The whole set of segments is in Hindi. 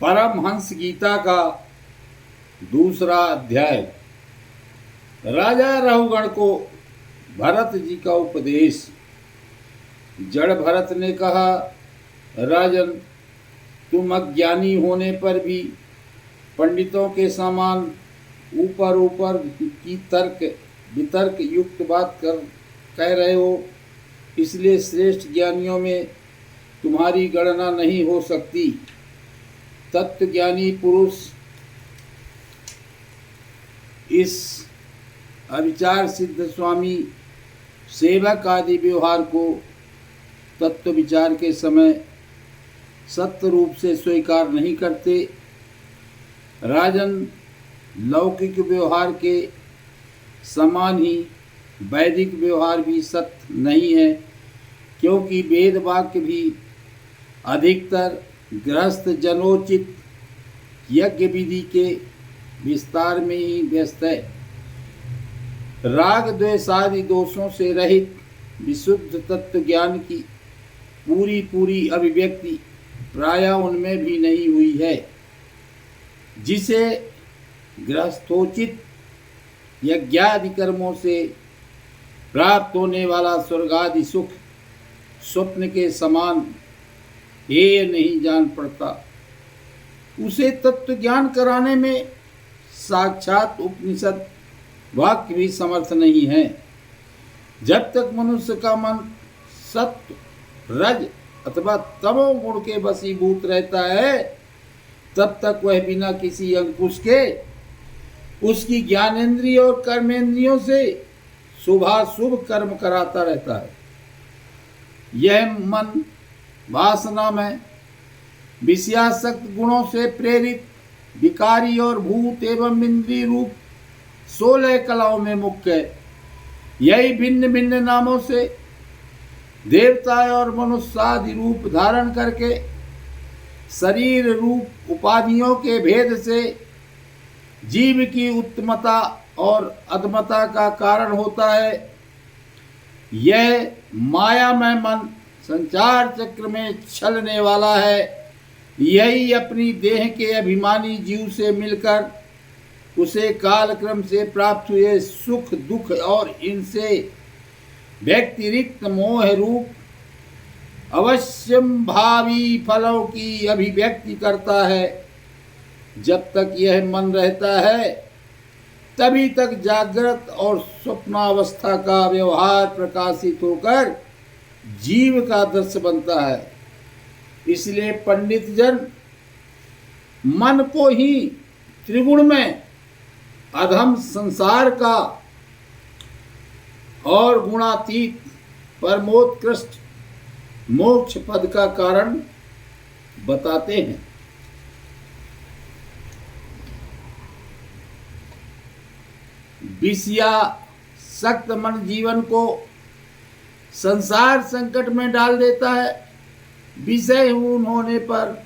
परमहंस गीता का दूसरा अध्याय। राजा रहुगण को भरत जी का उपदेश। जड़ भरत ने कहा, राजन, तुम अज्ञानी होने पर भी पंडितों के समान ऊपर ऊपर की तर्क वितर्क युक्त बात कह रहे हो, इसलिए श्रेष्ठ ज्ञानियों में तुम्हारी गणना नहीं हो सकती। तत्वज्ञानी पुरुष इस अविचार सिद्ध स्वामी सेवक आदि व्यवहार को तत्व विचार के समय सत्य रूप से स्वीकार नहीं करते। राजन, लौकिक व्यवहार के समान ही वैदिक व्यवहार भी सत्य नहीं है, क्योंकि वेद वाक्य भी अधिकतर गृहस्थ जनोचित यज्ञ विधि के विस्तार में ही व्यस्त है। राग द्वेषादि दोषों से रहित विशुद्ध तत्व ज्ञान की पूरी अभिव्यक्ति प्रायः उनमें भी नहीं हुई है। जिसे गृहस्थोचित यज्ञादि कर्मों से प्राप्त होने वाला स्वर्गादि सुख स्वप्न के समान हेय नहीं जान पड़ता, उसे तत्व ज्ञान कराने में साक्षात उपनिषद वाक्य भी समर्थ नहीं है। जब तक मनुष्य का मन सत्व, रज अथवा तमो गुण के वशीभूत रहता है, तब तक वह बिना किसी अंकुश के उसकी ज्ञानेंद्रिय और कर्मेंद्रियों से शुभाशुभ कर्म कराता रहता है। यह मन वासना में विषयासक्त गुणों से प्रेरित विकारी और भूत एवं इंद्रिय रूप 16 कलाओं में मुख्य है। यही भिन्न भिन्न नामों से देवता और मनुष्य आदि रूप धारण करके शरीर रूप उपाधियों के भेद से जीव की उत्तमता और अधमता का कारण होता है। यह मायामय मन संचार चक्र में छलने वाला है। यही अपनी देह के अभिमानी जीव से मिलकर उसे कालक्रम से प्राप्त हुए सुख दुख और इनसे व्यतिरिक्त मोह रूप अवश्यंभावी फलों की अभिव्यक्ति करता है। जब तक यह मन रहता है, तभी तक जागृत और स्वप्नावस्था का व्यवहार प्रकाशित होकर जीव का दृश्य बनता है। इसलिए पंडित जन मन को ही त्रिगुण में अधम संसार का और गुणातीत परमोत्कृष्ट मोक्ष पद का कारण बताते हैं। विषया सक्त मन जीवन को संसार संकट में डाल देता है। विषयहीन होने पर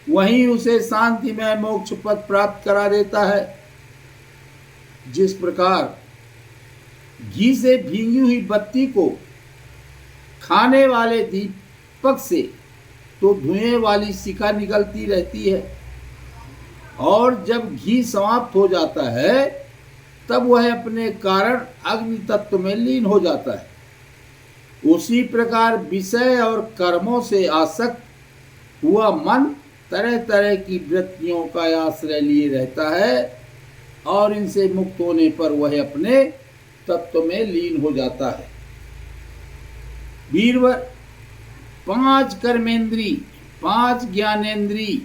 वहीं उसे शांतिमय मोक्ष पद प्राप्त करा देता है। जिस प्रकार घी से भींगी हुई बत्ती को खाने वाले दीपक से तो धुएं वाली शिखा निकलती रहती है, और जब घी समाप्त हो जाता है तब वह अपने कारण अग्नि तत्व में लीन हो जाता है। उसी प्रकार विषय और कर्मों से आसक्त हुआ मन तरह तरह की वृत्तियों का आश्रय लिए रहता है, और इनसे मुक्त होने पर वह अपने तत्व में लीन हो जाता है। वीरवर, 5 कर्मेंद्री, 5 ज्ञानेंद्री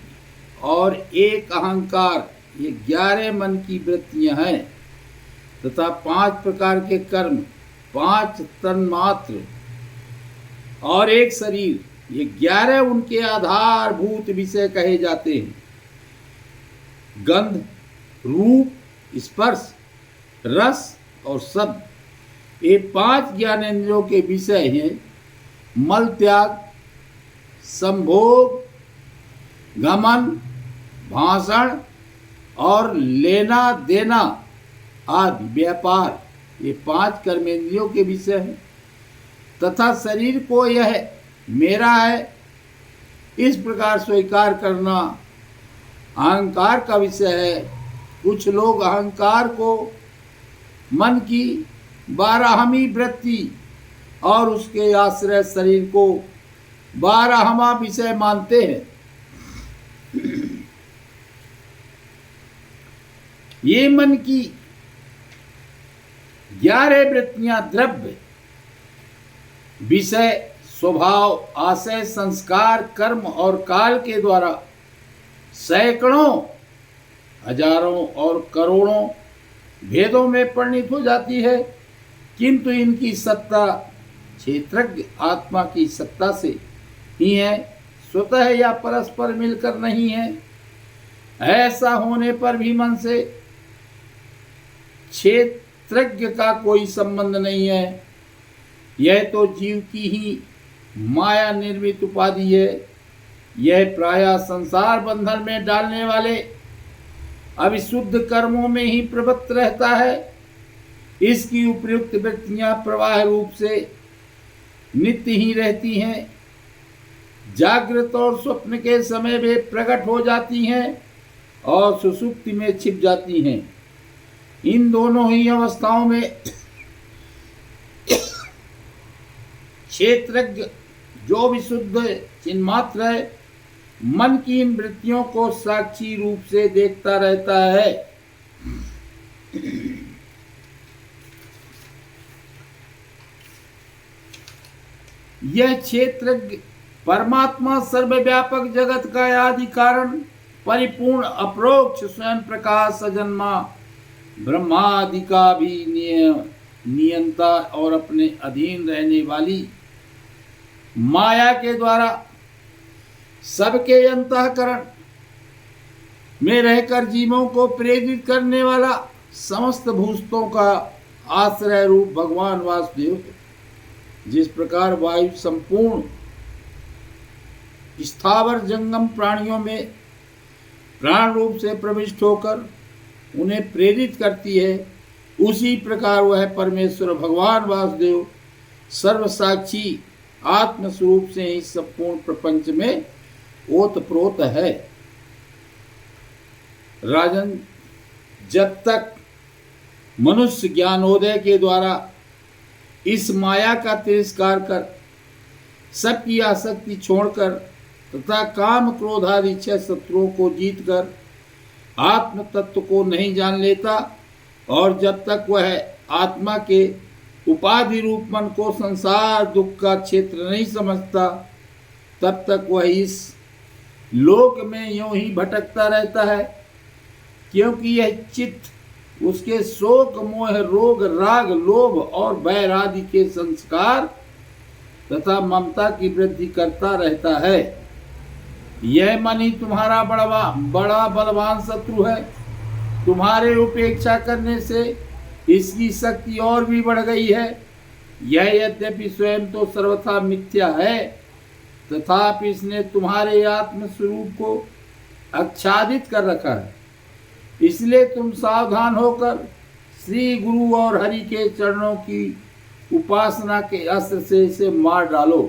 और 1 अहंकार, ये 11 मन की वृत्तियां हैं, तथा 5 प्रकार के कर्म, 5 तन्मात्र और 1 शरीर, ये 11 उनके आधारभूत विषय कहे जाते हैं। गंध, रूप, स्पर्श, रस और शब्द, ये 5 ज्ञानेंद्रियों के विषय हैं। मल त्याग, संभोग, गमन, भाषण और लेना देना आदि व्यापार, ये 5 कर्मेंद्रियों के विषय हैं। तथा शरीर को यह मेरा है इस प्रकार स्वीकार करना अहंकार का विषय है। कुछ लोग अहंकार को मन की 12वीं वृत्ति और उसके आश्रय शरीर को 12वां विषय मानते हैं। ये मन की 11 वृत्तियां द्रव्य, विषय, स्वभाव, आशय, संस्कार, कर्म और काल के द्वारा सैकड़ों, हजारों और करोड़ों भेदों में परिणित हो जाती है, किंतु इनकी सत्ता क्षेत्रज्ञ आत्मा की सत्ता से ही है, स्वतः या परस्पर मिलकर नहीं है। ऐसा होने पर भी मन से क्षेत्रज्ञ का कोई संबंध नहीं है। यह तो जीव की ही माया निर्मित उपाधि है। यह प्रायः संसार बंधन में डालने वाले अविशुद्ध कर्मों में ही प्रवृत्त रहता है। इसकी उपयुक्त वृत्तियां प्रवाह रूप से नित्य ही रहती हैं। जागृत और स्वप्न के समय वे प्रकट हो जाती हैं और सुषुप्ति में छिप जाती हैं। इन दोनों ही अवस्थाओं में क्षेत्रज्ञ जो विशुद्ध चिन्मात्र है, मन की इन वृत्तियों को साक्षी रूप से देखता रहता है। यह क्षेत्रज्ञ परमात्मा सर्वव्यापक जगत का आदि कारण, परिपूर्ण अपरोक्ष स्वयं प्रकाश अजन्मा ब्रह्मादि का भी नियंता और अपने अधीन रहने वाली माया के द्वारा सबके अंतःकरण में रहकर जीवों को प्रेरित करने वाला समस्त भूतों का आश्रय रूप भगवान वासुदेव, जिस प्रकार वायु संपूर्ण स्थावर जंगम प्राणियों में प्राण रूप से प्रविष्ट होकर उन्हें प्रेरित करती है, उसी प्रकार वह परमेश्वर भगवान वासुदेव सर्वसाक्षी आत्मस्वरूप से ही संपूर्ण प्रपंच में ओतप्रोत है। राजन, जब तक मनुष्य ज्ञानोदय के द्वारा इस माया का तिरस्कार कर सबकी आसक्ति छोड़कर तथा काम क्रोध आदि 6 शत्रुओं को जीतकर आत्म तत्व को नहीं जान लेता और जब तक वह आत्मा के उपाधि रूप मन को संसार दुख का क्षेत्र नहीं समझता, तब तक वह इस लोक में यूं ही भटकता रहता है, क्योंकि यह चित्त उसके शोक मोह रोग राग लोभ और वैर आदि के संस्कार तथा ममता की वृद्धि करता रहता है। यह मन ही तुम्हारा बड़ा बलवान शत्रु है। तुम्हारे उपेक्षा करने से इसकी शक्ति और भी बढ़ गई है। यह यद्यपि स्वयं तो सर्वथा मिथ्या है, तथापि इसने तुम्हारे आत्म स्वरूप को आच्छादित कर रखा है। इसलिए तुम सावधान होकर श्री गुरु और हरि के चरणों की उपासना के अस्त्र से इसे मार डालो।